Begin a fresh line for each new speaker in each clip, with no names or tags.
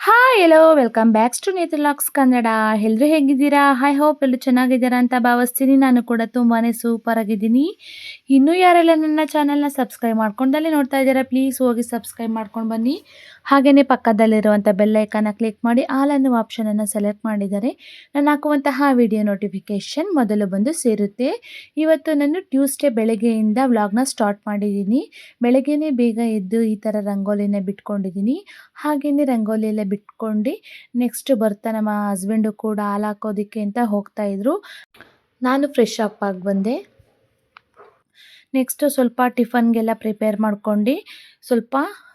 Hi hello welcome backs to Netra locks Kannada. ಎಲ್ಲರೂ ಹೇಗಿದ್ದೀರಾ? I hope ಎಲ್ಲರೂ ಚೆನ್ನಾಗಿದ್ದೀರಾ ಅಂತ ಭಾವಿಸ್ತೀನಿ. ನಾನು ಕೂಡ ತುಂಬಾ ಸೂಪರ್ ಆಗಿದ್ದೀನಿ. ಇನ್ನೂ ಯಾರೆಲ್ಲ ನನ್ನ ಚಾನಲ್ನ ಸಬ್ಸ್ಕ್ರೈಬ್ ಮಾಡ್ಕೊಂಡಲ್ಲೇ ನೋಡ್ತಾ ಇದ್ದೀರಾ, ಪ್ಲೀಸ್ ಹೋಗಿ ಸಬ್ಸ್ಕ್ರೈಬ್ ಮಾಡ್ಕೊಂಡು ಬನ್ನಿ. ಹಾಗೆಯೇ ಪಕ್ಕದಲ್ಲಿರುವಂಥ ಬೆಲ್ ಐಕನ್ನ ಕ್ಲಿಕ್ ಮಾಡಿ ಆಲ್ ಅನ್ನೋ ಆಪ್ಷನನ್ನು ಸೆಲೆಕ್ಟ್ ಮಾಡಿದರೆ ನಾನು ಹಾಕುವಂತಹ ವಿಡಿಯೋ ನೋಟಿಫಿಕೇಷನ್ ಮೊದಲು ಬಂದು ಸೇರುತ್ತೆ. ಇವತ್ತು ನಾನು ಟ್ಯೂಸ್ಡೇ ಬೆಳಗ್ಗೆಯಿಂದ ವ್ಲಾಗ್ನ ಸ್ಟಾರ್ಟ್ ಮಾಡಿದ್ದೀನಿ. ಬೆಳಗ್ಗೆನೇ ಬೇಗ ಎದ್ದು ಈ ಥರ ರಂಗೋಲಿನ ಬಿಟ್ಕೊಂಡಿದ್ದೀನಿ. ಹಾಗೆಯೇ ರಂಗೋಲಿ ಎಲ್ಲ ಬಿಟ್ಕೊಂಡು ನೆಕ್ಸ್ಟ್ ಬರ್ತಾ ನಮ್ಮ ಹಸ್ಬೆಂಡು ಕೂಡ ಹಾಲು ಹಾಕೋದಕ್ಕೆ ಅಂತ ಹೋಗ್ತಾಯಿದ್ರು. ನಾನು ಫ್ರೆಶ್ ಅಪ್ ಆಗಿ ಬಂದೆ. ನೆಕ್ಸ್ಟು ಸ್ವಲ್ಪ ಟಿಫನ್ಗೆಲ್ಲ ಪ್ರಿಪೇರ್ ಮಾಡ್ಕೊಂಡು ಸ್ವಲ್ಪ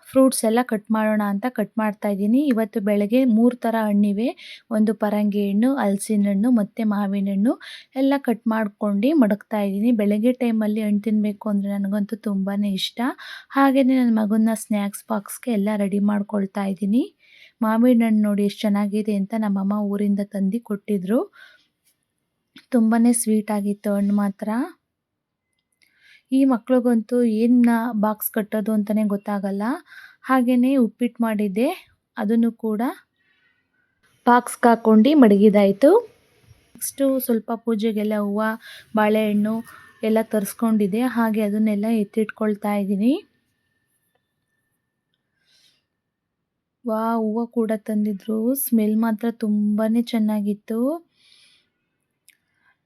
ಫ್ರೂಟ್ಸ್ ಎಲ್ಲ ಕಟ್ ಮಾಡೋಣ ಅಂತ ಕಟ್ ಮಾಡ್ತಾಯಿದ್ದೀನಿ. ಇವತ್ತು ಬೆಳಗ್ಗೆ 3 ಥರ ಹಣ್ಣಿವೆ. ಒಂದು ಪರಂಗಿ ಹಣ್ಣು, ಹಲಸಿನ ಹಣ್ಣು ಮತ್ತು ಮಾವಿನ ಹಣ್ಣು ಎಲ್ಲ ಕಟ್ ಮಾಡ್ಕೊಂಡು ಮಡಗ್ತಾ ಇದ್ದೀನಿ. ಬೆಳಗ್ಗೆ ಟೈಮಲ್ಲಿ ಹಣ್ಣು ತಿನ್ನಬೇಕು ಅಂದರೆ ನನಗಂತೂ ತುಂಬಾ ಇಷ್ಟ. ಹಾಗೆಯೇ ನನ್ನ ಮಗನ ಸ್ನ್ಯಾಕ್ಸ್ ಬಾಕ್ಸ್ಗೆ ಎಲ್ಲ ರೆಡಿ ಮಾಡ್ಕೊಳ್ತಾ ಇದ್ದೀನಿ. ಮಾವಿನ ಹಣ್ಣು ನೋಡಿ ಎಷ್ಟು ಚೆನ್ನಾಗಿದೆ ಅಂತ ನಮ್ಮಮ್ಮ ಊರಿಂದ ತಂದು ಕೊಟ್ಟಿದ್ರು. ತುಂಬಾ ಸ್ವೀಟ್ ಆಗಿತ್ತು ಹಣ್ಣು ಮಾತ್ರ. ಈ ಮಕ್ಳಿಗಂತೂ ಏನು ಬಾಕ್ಸ್ ಕಟ್ಟೋದು ಅಂತಲೇ ಗೊತ್ತಾಗಲ್ಲ. ಹಾಗೆಯೇ ಉಪ್ಪಿಟ್ಟು ಮಾಡಿದ್ದೆ, ಅದನ್ನು ಕೂಡ ಬಾಕ್ಸ್ಗೆ ಹಾಕ್ಕೊಂಡು ಮಡಗಿದಾಯಿತು. ನೆಕ್ಸ್ಟು ಸ್ವಲ್ಪ ಪೂಜೆಗೆಲ್ಲ ಹೂವು, ಬಾಳೆಹಣ್ಣು ಎಲ್ಲ ತರಿಸ್ಕೊಂಡಿದ್ದೆ. ಹಾಗೆ ಅದನ್ನೆಲ್ಲ ಎತ್ತಿಟ್ಕೊಳ್ತಾ ಇದ್ದೀನಿ. ಹೂವು ಕೂಡ ತಂದಿದ್ರು. ಸ್ಮೆಲ್ ಮಾತ್ರ ತುಂಬಾ ಚೆನ್ನಾಗಿತ್ತು.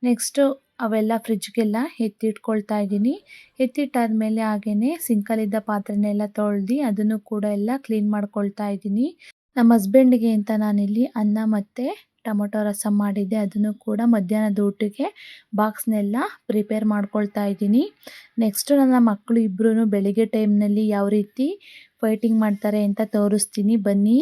ನೆಕ್ಸ್ಟು ಅವೆಲ್ಲ ಫ್ರಿಜ್ಗೆಲ್ಲ ಎತ್ತಿಟ್ಕೊಳ್ತಾ ಇದ್ದೀನಿ. ಎತ್ತಿಟ್ಟಾದ್ಮೇಲೆ ಹಾಗೆಯೇ ಸಿಂಕಲ್ಲಿದ್ದ ಪಾತ್ರೆನೆಲ್ಲ ತೊಳೆದು ಅದನ್ನು ಕೂಡ ಎಲ್ಲ ಕ್ಲೀನ್ ಮಾಡ್ಕೊಳ್ತಾ ಇದ್ದೀನಿ. ನಮ್ಮ ಹಸ್ಬೆಂಡ್ಗೆ ಅಂತ ನಾನಿಲ್ಲಿ ಅನ್ನ ಮತ್ತು ಟೊಮೊಟೊ ರಸಂ ಮಾಡಿದ್ದೆ. ಅದನ್ನು ಕೂಡ ಮಧ್ಯಾಹ್ನದ ಊಟಕ್ಕೆ ಬಾಕ್ಸ್ನೆಲ್ಲ ಪ್ರಿಪೇರ್ ಮಾಡ್ಕೊಳ್ತಾ ಇದ್ದೀನಿ. ನೆಕ್ಸ್ಟು ನನ್ನ ಮಕ್ಕಳು ಇಬ್ಬರೂ ಬೆಳಿಗ್ಗೆ ಟೈಮ್ನಲ್ಲಿ ಯಾವ ರೀತಿ ಫೈಟಿಂಗ್ ಮಾಡ್ತಾರೆ ಅಂತ ತೋರಿಸ್ತೀನಿ ಬನ್ನಿ.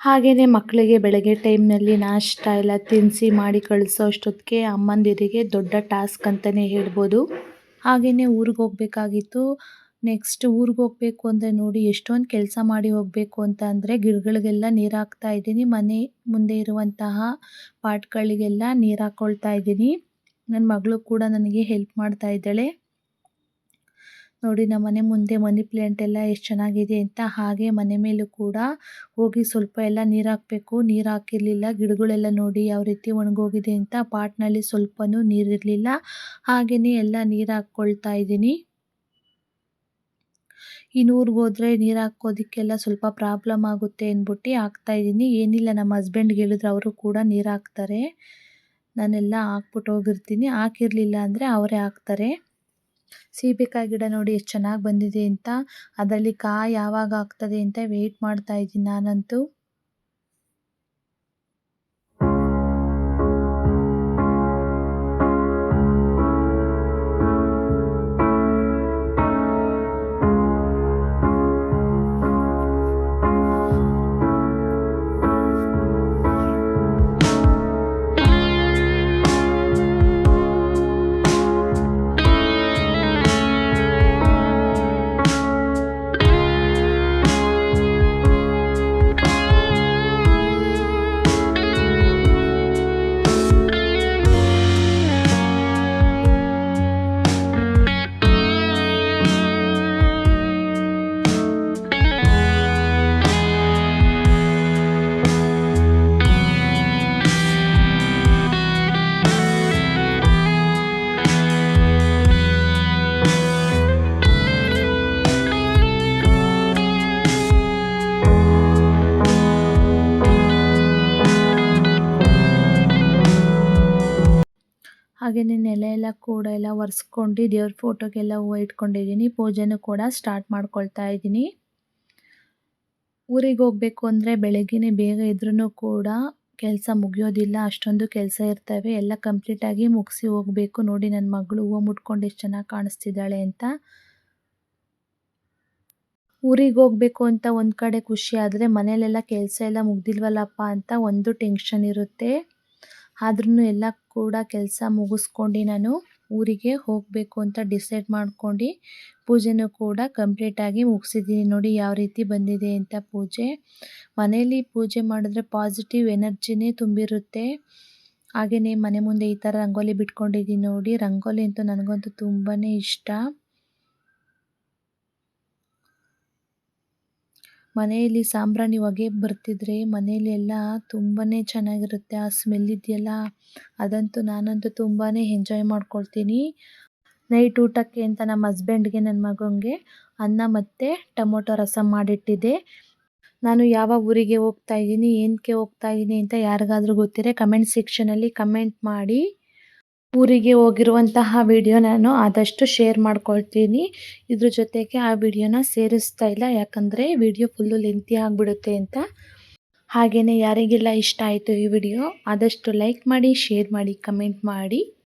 ಹಾಗೆಯೇ ಮಕ್ಕಳಿಗೆ ಬೆಳಗ್ಗೆ ಟೈಮ್ನಲ್ಲಿ ನಾಷ್ಟ ಎಲ್ಲ ತಿನ್ನಿಸಿ ಮಾಡಿ ಕಳಿಸೋ ಅಷ್ಟೊತ್ತಿಗೆ ಅಮ್ಮಂದಿರಿಗೆ ದೊಡ್ಡ ಟಾಸ್ಕ್ ಅಂತಲೇ ಹೇಳ್ಬೋದು. ಹಾಗೆಯೇ ಊರಿಗೆ ಹೋಗಬೇಕಾಗಿತ್ತು. ನೆಕ್ಸ್ಟ್ ಊರಿಗೆ ಹೋಗಬೇಕು ಅಂದರೆ ನೋಡಿ ಎಷ್ಟೊಂದು ಕೆಲಸ ಮಾಡಿ ಹೋಗಬೇಕು ಅಂತ ಅಂದರೆ ಗಿಡಗಳಿಗೆಲ್ಲ ನೀರು ಹಾಕ್ತಾ ಇದ್ದೀನಿ. ಮನೆ ಮುಂದೆ ಇರುವಂತಹ ಪಾಟ್ಗಳಿಗೆಲ್ಲ ನೀರು ಹಾಕ್ಕೊಳ್ತಾ ಇದ್ದೀನಿ. ನನ್ನ ಮಗಳು ಕೂಡ ನನಗೆ ಹೆಲ್ಪ್ ಮಾಡ್ತಾ ಇದ್ದಾಳೆ. ನೋಡಿ ನಮ್ಮ ಮನೆ ಮುಂದೆ ಮನಿ ಪ್ಲ್ಯಾಂಟ್ ಎಲ್ಲ ಎಷ್ಟು ಚೆನ್ನಾಗಿದೆ ಅಂತ. ಹಾಗೆ ಮನೆ ಮೇಲೂ ಕೂಡ ಹೋಗಿ ಸ್ವಲ್ಪ ಎಲ್ಲ ನೀರು ಹಾಕಬೇಕು. ನೀರು ಹಾಕಿರಲಿಲ್ಲ. ಗಿಡಗಳೆಲ್ಲ ನೋಡಿ ಯಾವ ರೀತಿ ಒಣಗೋಗಿದೆ ಅಂತ. ಪಾಟ್ನಲ್ಲಿ ಸ್ವಲ್ಪನೂ ನೀರಿರಲಿಲ್ಲ. ಹಾಗೆಯೇ ಎಲ್ಲ ನೀರು ಹಾಕ್ಕೊಳ್ತಾ ಇದ್ದೀನಿ. ಇನ್ನು ಊರಿಗೆ ಹೋದರೆ ನೀರು ಹಾಕೋದಕ್ಕೆಲ್ಲ ಸ್ವಲ್ಪ ಪ್ರಾಬ್ಲಮ್ ಆಗುತ್ತೆ ಅಂದ್ಬಿಟ್ಟು ಹಾಕ್ತಾಯಿದ್ದೀನಿ. ಏನಿಲ್ಲ, ನಮ್ಮ ಹಸ್ಬೆಂಡ್ಗೆ ಹೇಳಿದ್ರೆ ಅವರು ಕೂಡ ನೀರು ಹಾಕ್ತಾರೆ. ನಾನೆಲ್ಲ ಹಾಕ್ಬಿಟ್ಟು ಹೋಗಿರ್ತೀನಿ. ಹಾಕಿರಲಿಲ್ಲ ಅಂದರೆ ಅವರೇ ಹಾಕ್ತಾರೆ. ಸೀಬೆಕಾಯಿ ಗಿಡ ನೋಡಿ ಎಷ್ಟು ಚೆನ್ನಾಗಿ ಬಂದಿದೆ ಅಂತ. ಅದರಲ್ಲಿ ಕಾಯಿ ಯಾವಾಗ ಆಗ್ತದೆ ಅಂತ ವೆಯ್ಟ್ ಮಾಡ್ತಾ ಇದ್ದೀನಿ ನಾನಂತೂ. ಹಾಗೆಯೇ ನೆಲ ಎಲ್ಲ ಕೂಡ ಎಲ್ಲ ಒರೆಸ್ಕೊಂಡು ದೇವ್ರ ಫೋಟೋಗೆಲ್ಲ ಹೂವು ಇಟ್ಕೊಂಡಿದ್ದೀನಿ. ಪೂಜೆನೂ ಕೂಡ ಸ್ಟಾರ್ಟ್ ಮಾಡ್ಕೊಳ್ತಾ ಇದ್ದೀನಿ. ಊರಿಗೆ ಹೋಗಬೇಕು ಅಂದರೆ ಬೆಳಗ್ಗೆನೇ ಬೇಗ ಎದ್ರೂ ಕೂಡ ಕೆಲಸ ಮುಗಿಯೋದಿಲ್ಲ, ಅಷ್ಟೊಂದು ಕೆಲಸ ಇರ್ತವೆ. ಎಲ್ಲ ಕಂಪ್ಲೀಟಾಗಿ ಮುಗಿಸಿ ಹೋಗಬೇಕು. ನೋಡಿ ನನ್ನ ಮಗಳು ಹೂವು ಮುಟ್ಕೊಂಡು ಎಷ್ಟು ಚೆನ್ನಾಗಿ ಕಾಣಿಸ್ತಿದ್ದಾಳೆ ಅಂತ. ಊರಿಗೆ ಹೋಗಬೇಕು ಅಂತ ಒಂದು ಕಡೆ ಖುಷಿ ಆದರೆ ಮನೇಲೆಲ್ಲ ಕೆಲಸ ಎಲ್ಲ ಮುಗ್ದಿಲ್ವಲ್ಲಪ್ಪ ಅಂತ ಒಂದು ಟೆನ್ಷನ್ ಇರುತ್ತೆ. ಆದ್ರೂ ಎಲ್ಲ ಕೂಡ ಕೆಲಸ ಮುಗಿಸ್ಕೊಂಡು ನಾನು ಊರಿಗೆ ಹೋಗಬೇಕು ಅಂತ ಡಿಸೈಡ್ ಮಾಡ್ಕೊಂಡು ಪೂಜೆನೂ ಕೂಡ ಕಂಪ್ಲೀಟಾಗಿ ಮುಗಿಸಿದ್ದೀನಿ. ನೋಡಿ ಯಾವ ರೀತಿ ಬಂದಿದೆ ಅಂತ ಪೂಜೆ. ಮನೆಯಲ್ಲಿ ಪೂಜೆ ಮಾಡಿದ್ರೆ ಪಾಸಿಟಿವ್ ಎನರ್ಜಿನೇ ತುಂಬಿರುತ್ತೆ. ಹಾಗೆಯೇ ಮನೆ ಮುಂದೆ ಈ ಥರ ರಂಗೋಲಿ ಬಿಟ್ಕೊಂಡಿದ್ದೀನಿ ನೋಡಿ. ರಂಗೋಲಿ ಅಂತೂ ನನಗಂತೂ ತುಂಬಾ ಇಷ್ಟ. ಮನೆಯಲ್ಲಿ ಸಾಂಬ್ರಾಣಿ ಹೊಗೆ ಬರ್ತಿದ್ರೆ ಮನೆಯಲ್ಲಿ ಎಲ್ಲ ತುಂಬಾ ಚೆನ್ನಾಗಿರುತ್ತೆ. ಆ ಸ್ಮೆಲ್ ಇದೆಯಲ್ಲ, ನಾನಂತೂ ತುಂಬಾ ಎಂಜಾಯ್ ಮಾಡ್ಕೊಳ್ತೀನಿ. ನೈಟ್ ಊಟಕ್ಕೆ ಅಂತ ನಮ್ಮ ಹಸ್ಬೆಂಡ್ಗೆ ನನ್ನ ಮಗನಿಗೆ ಅನ್ನ ಮತ್ತು ಟೊಮೊಟೊ ರಸಂ ಮಾಡಿಟ್ಟಿದ್ದೆ. ನಾನು ಯಾವ ಊರಿಗೆ ಹೋಗ್ತಾ ಇದ್ದೀನಿ, ಏನಕ್ಕೆ ಹೋಗ್ತಾ ಇದ್ದೀನಿ ಅಂತ ಯಾರಿಗಾದರೂ ಗೊತ್ತಿದ್ರೆ ಕಮೆಂಟ್ ಸೆಕ್ಷನಲ್ಲಿ ಕಮೆಂಟ್ ಮಾಡಿ. ಊರಿಗೆ ಹೋಗಿರುವಂತಹ ವಿಡಿಯೋ ನಾನು ಆದಷ್ಟು ಶೇರ್ ಮಾಡ್ಕೊಳ್ತೀನಿ. ಇದ್ರ ಜೊತೆಗೆ ಆ ವಿಡಿಯೋನ ಸೇರಿಸ್ತಾ ಇಲ್ಲ, ಯಾಕಂದರೆ ವಿಡಿಯೋ ಫುಲ್ಲು ಲೆಂತಿ ಆಗಿಬಿಡುತ್ತೆ ಅಂತ. ಹಾಗೆಯೇ ಯಾರಿಗೆಲ್ಲ ಇಷ್ಟ ಆಯಿತು ಈ ವಿಡಿಯೋ ಆದಷ್ಟು ಲೈಕ್ ಮಾಡಿ, ಶೇರ್ ಮಾಡಿ, ಕಮೆಂಟ್ ಮಾಡಿ.